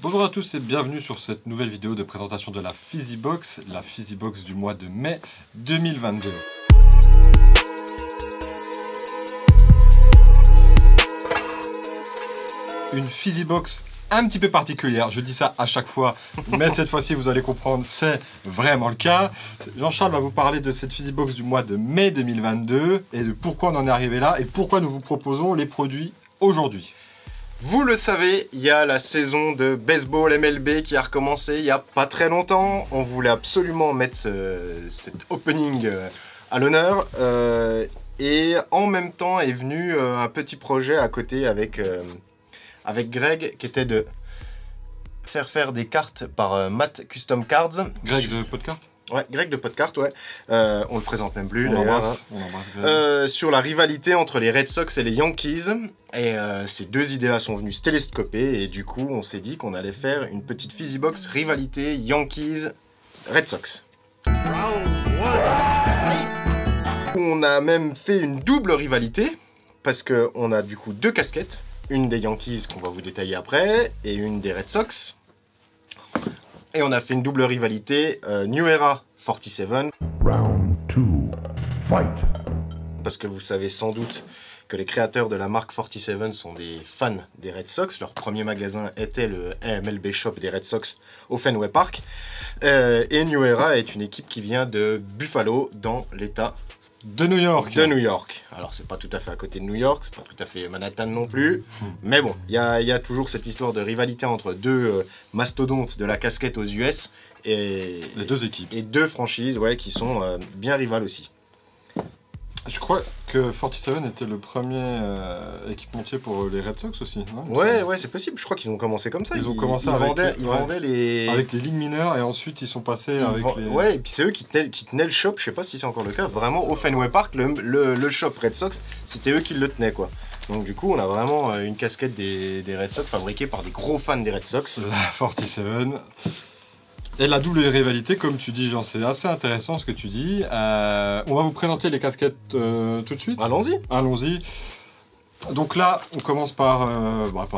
Bonjour à tous et bienvenue sur cette nouvelle vidéo de présentation de la Physibox du mois de mai 2022. Une Physibox un petit peu particulière, je dis ça à chaque fois, mais cette fois-ci vous allez comprendre, c'est vraiment le cas. Jean-Charles va vous parler de cette Physibox du mois de mai 2022 et de pourquoi on en est arrivé là et pourquoi nous vous proposons les produits aujourd'hui. Vous le savez, il y a la saison de baseball MLB qui a recommencé il n'y a pas très longtemps. On voulait absolument mettre cet opening à l'honneur. Et en même temps est venu un petit projet à côté avec Greg qui était de faire des cartes par Matt Custom Cards. Greg de Podcart ? Ouais, Greg de Podcart, ouais. On le présente même plus. On l'embrasse Greg. Sur la rivalité entre les Red Sox et les Yankees. Et ces deux idées-là sont venues se télescoper. Et du coup, on s'est dit qu'on allait faire une petite Physibox rivalité Yankees-Red Sox. On a même fait une double rivalité. Parce qu'on a du coup deux casquettes. Une des Yankees qu'on va vous détailler après. Et une des Red Sox. Et on a fait une double rivalité New Era 47. Round 2, fight. Parce que vous savez sans doute que les créateurs de la marque 47 sont des fans des Red Sox. Leur premier magasin était le MLB Shop des Red Sox au Fenway Park. Et New Era est une équipe qui vient de Buffalo dans l'état De New York. de New York. Alors c'est pas tout à fait à côté de New York, c'est pas tout à fait Manhattan non plus. Mais bon, il y a toujours cette histoire de rivalité entre deux mastodontes de la casquette aux US. Et Les deux équipes. Et deux franchises qui sont bien rivales aussi. Je crois que 47 était le premier équipementier pour les Red Sox aussi. Non, Ouais, c'est possible. Je crois qu'ils ont commencé comme ça. Ils ont commencé avec vendaient les... avec les ligues mineures et ensuite ils sont passés avec les... Ouais, et puis c'est eux qui tenaient le shop, je sais pas si c'est encore le cas, vraiment au Fenway Park, le shop Red Sox, c'était eux qui le tenaient quoi. Donc du coup, on a vraiment une casquette des Red Sox fabriquée par des gros fans des Red Sox. La 47. Et la double rivalité, comme tu dis, Jean, c'est assez intéressant ce que tu dis. On va vous présenter les casquettes tout de suite. Allons-y. Allons-y. Donc là, on commence par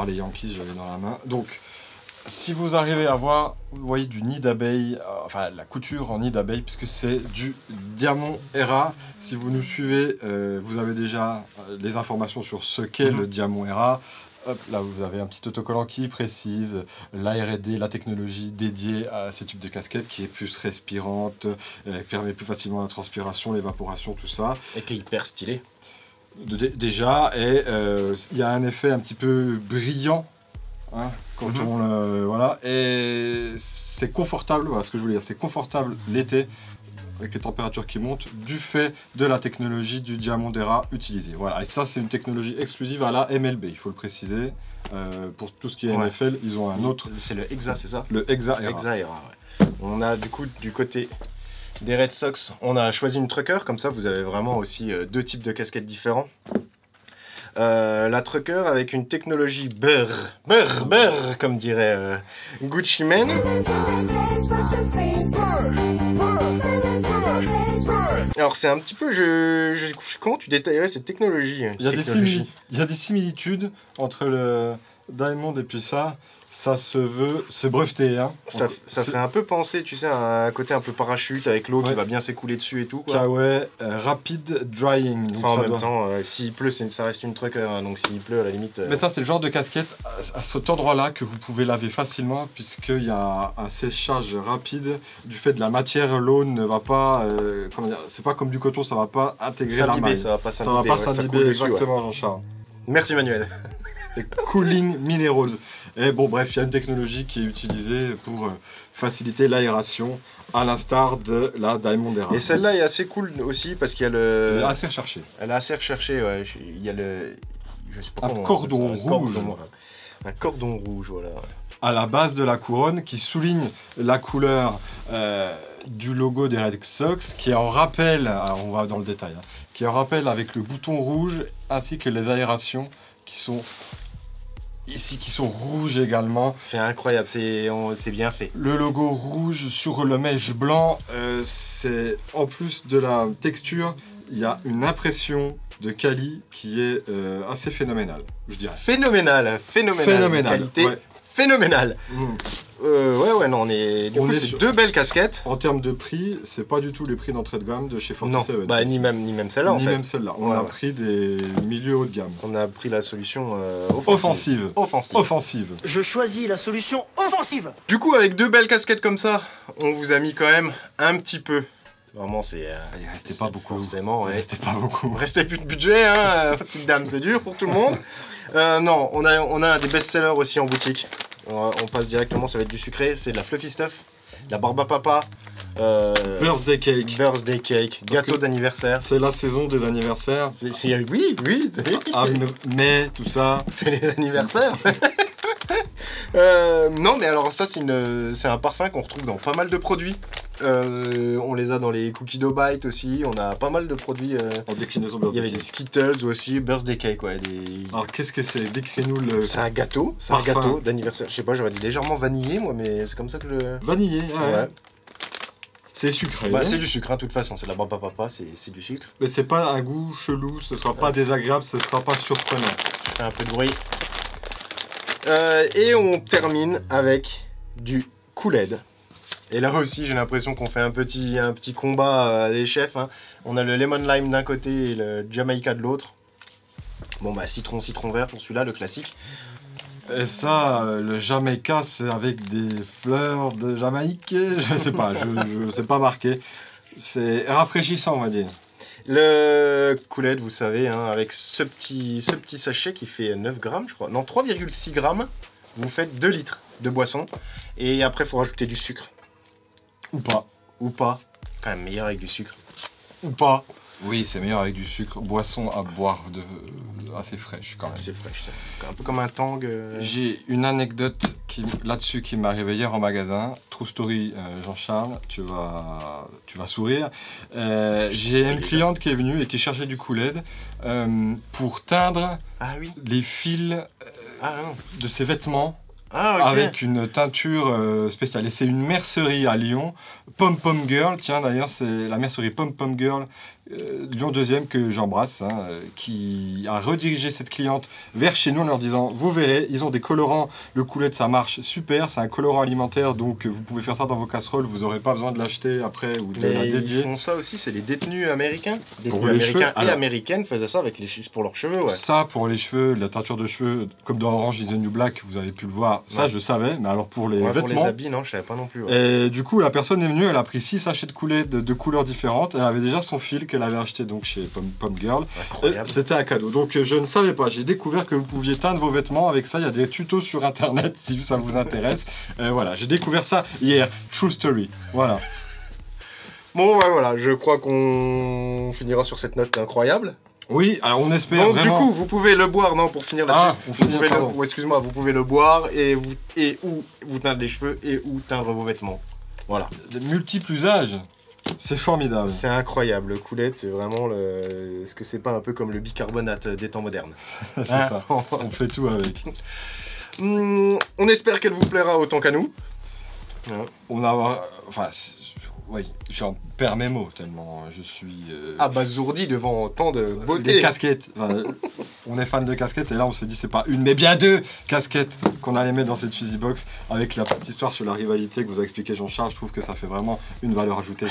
les Yankees, j'avais dans la main. Donc, si vous arrivez à voir, vous voyez du nid d'abeille, enfin la couture en nid d'abeille, puisque c'est du Diamond Era. Si vous nous suivez, vous avez déjà les informations sur ce qu'est le Diamond Era. Hop, là vous avez un petit autocollant qui précise la R&D, la technologie dédiée à ces types de casquettes qui est plus respirante, permet plus facilement la transpiration, l'évaporation, tout ça. Et qui est hyper stylé. Déjà, et il y a un effet un petit peu brillant hein, quand on le... Voilà, et c'est confortable, voilà ce que je voulais dire, c'est confortable l'été avec les températures qui montent du fait de la technologie du Diamond Era utilisée. Voilà, et ça c'est une technologie exclusive à la MLB, il faut le préciser. Pour tout ce qui est NFL, ils ont un autre... C'est le Hexa, c'est ça? Le Hexa Era. Hexa Era, ouais. On a du coup du côté des Red Sox, on a choisi une trucker, comme ça vous avez vraiment aussi deux types de casquettes différents. La trucker avec une technologie beurre, comme dirait Gucci Mane. Alors c'est un petit peu, comment tu détaillerais cette technologie? Il y a des similitudes entre le Diamond et puis ça se veut, c'est breveté. Hein. Ça fait un peu penser, tu sais, à un côté un peu parachute avec l'eau qui va bien s'écouler dessus et tout. Quoi. Kawaii Rapid Drying. Donc enfin, en même temps, s'il pleut, ça reste une trucker, hein, donc s'il pleut, à la limite... Mais ça, c'est le genre de casquette à cet endroit-là que vous pouvez laver facilement puisqu'il y a un séchage rapide du fait de la matière. L'eau ne va pas... comment dire, c'est pas comme du coton, ça va pas intégrer la maille. Ça va pas s'imbiber, exactement, Jean-Charles. Merci Manuel. Et Cooling Minerals. Et bon, bref, il y a une technologie qui est utilisée pour faciliter l'aération, à l'instar de la Diamond Era. Et celle-là est assez cool aussi parce qu'il y a le... Elle est assez recherchée. Elle est assez recherchée, ouais. Il y a le... Je sais pas comment, cordon rouge. Un cordon rouge, voilà. À la base de la couronne qui souligne la couleur du logo des Red Sox, qui est en rappel, alors on va dans le détail, hein, qui est en rappel avec le bouton rouge ainsi que les aérations qui sont ici, qui sont rouges également. C'est incroyable, c'est bien fait. Le logo rouge sur le mesh blanc, c'est en plus de la texture, il y a une impression de quali qui est assez phénoménale, je dirais. Phénoménal. Qualité ouais. phénoménal. Mm. Ouais, non, c'est sur- 2 belles casquettes. En termes de prix, c'est pas du tout les prix d'entrée de gamme de chez Non, 47. bah, ni même celle-là en Ni fait. même celle-là. On Ouais, a ouais. pris des milieux haut de gamme. On a pris la solution Offensive. Offensive. Offensive. Je choisis la solution offensive. Du coup, avec 2 belles casquettes comme ça, on vous a mis quand même un petit peu. Vraiment, c'est. Il restait c'est pas beaucoup. Forcément, Il ouais. restait pas beaucoup. Il restait plus de budget, hein. Petite dame, c'est dur pour tout le monde. Non, on a des best-sellers aussi en boutique. On passe directement, ça va être du sucré. C'est de la Fluffy Stuff, de la Barba Papa, Birthday cake. birthday cake, gâteau d'anniversaire. C'est la saison des anniversaires. Oui, Ah, mais tout ça. c'est les anniversaires. Non, mais alors ça, c'est un parfum qu'on retrouve dans pas mal de produits. On les a dans les cookies dough bite aussi. On a pas mal de produits. En déclinaison Il y avait birthday des cake. Skittles aussi, birthday cake, ouais. Alors qu'est-ce que c'est? Décris-nous le C'est un gâteau Parfum. d'anniversaire. Je sais pas, j'aurais dit légèrement vanillé, moi, mais c'est comme ça que le. vanillé. Ouais. Ouais. C'est sucré. Bah, c'est du sucre, hein, de toute façon. C'est de la Barba Papa, c'est du sucre. Mais c'est pas un goût chelou, ce sera pas désagréable, ce sera pas surprenant. Je fais un peu de bruit. Et on termine avec du Kool-Aid. Et là aussi, j'ai l'impression qu'on fait un petit combat les chefs. Hein. On a le lemon lime d'un côté et le Jamaica de l'autre. Bon bah citron vert pour celui-là, le classique. Et ça, le Jamaica, c'est avec des fleurs de Jamaïque. Je sais pas, je sais pas marqué. C'est rafraîchissant, on va dire. Le Kool-Aid, vous savez, hein, avec ce petit sachet qui fait 9 grammes, je crois. Non, 3,6 grammes. Vous faites 2 litres de boisson. Et après, il faut rajouter du sucre. Ou pas. Ou pas. Quand même meilleur avec du sucre. Ou pas. Oui, c'est meilleur avec du sucre. Boisson à boire assez fraîche quand même. C'est fraîche, ça. Un peu comme un tang. J'ai une anecdote là-dessus qui m'est arrivée hier en magasin. True story, Jean-Charles, tu vas sourire. J'ai une cliente qui est venue et qui cherchait du Kool-Aid pour teindre Ah oui. les fils Ah non. de ses vêtements Ah ok. avec une teinture spéciale. Et c'est une mercerie à Lyon, Pom Pom Girl. Tiens, d'ailleurs, c'est la mercerie Pom Pom Girl Lyon 2e que j'embrasse, hein, qui a redirigé cette cliente vers chez nous en leur disant vous verrez, ils ont des colorants, le Kool-Aid ça marche super, c'est un colorant alimentaire donc vous pouvez faire ça dans vos casseroles, vous n'aurez pas besoin de l'acheter après ou de la Mais ils dédier. font ça aussi, c'est les détenus américains. Pour Détenus les américains cheveux, et alors. américaines faisaient ça avec pour leurs cheveux, ouais. Ça pour les cheveux, la teinture de cheveux, comme dans Orange is the New Black, vous avez pu le voir, ça Ouais. je savais, mais alors pour les Ouais, pour les vêtements. habits, non, je savais pas non plus. Ouais. Et du coup, la personne est venue, elle a pris 6 sachets de Kool-Aid de couleurs différentes. Elle avait déjà son fil qu'elle avait acheté donc chez Pom Girl. Incroyable. C'était un cadeau. Donc je ne savais pas. J'ai découvert que vous pouviez teindre vos vêtements avec ça. Il y a des tutos sur internet si ça vous intéresse. Voilà, j'ai découvert ça hier. True story. Voilà. Bon, ouais, voilà, je crois qu'on finira sur cette note incroyable. Oui, alors on espère Donc, vraiment. du coup, vous pouvez le boire, non, pour finir là-dessus. Ah, on finit, pardon. Excuse-moi, vous pouvez le boire et ou vous teindre les cheveux et ou teindre vos vêtements. Voilà. De multiples usages. C'est formidable. C'est incroyable, le Kool-Aid, c'est vraiment le. Est-ce que c'est pas un peu comme le bicarbonate des temps modernes? C'est ça. On fait tout avec. On espère qu'elle vous plaira autant qu'à nous. On a. Enfin. Oui, j'en perds mes mots tellement je suis. Abasourdi devant tant de beauté. Des casquettes. Enfin, on est fan de casquettes et là on s'est dit c'est pas une mais bien 2 casquettes qu'on allait mettre dans cette Fizzy Box avec la petite histoire sur la rivalité que vous a expliqué Jean-Charles. Je trouve que ça fait vraiment une valeur ajoutée.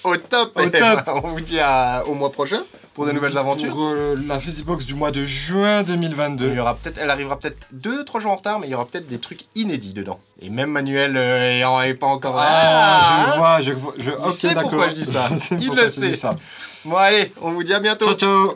Au top. Au Et top. on vous dit au mois prochain pour de nouvelles aventures. Pour la Fizzy Box du mois de juin 2022. Elle arrivera peut-être 2-3 jours en retard, mais il y aura peut-être des trucs inédits dedans. Et même Manuel est pas encore là. Je vois. Il Ok, sait d'accord. pourquoi je dis ça. Je sais Il pourquoi le tu dis sait. ça. Bon allez, on vous dit à bientôt. Ciao, ciao.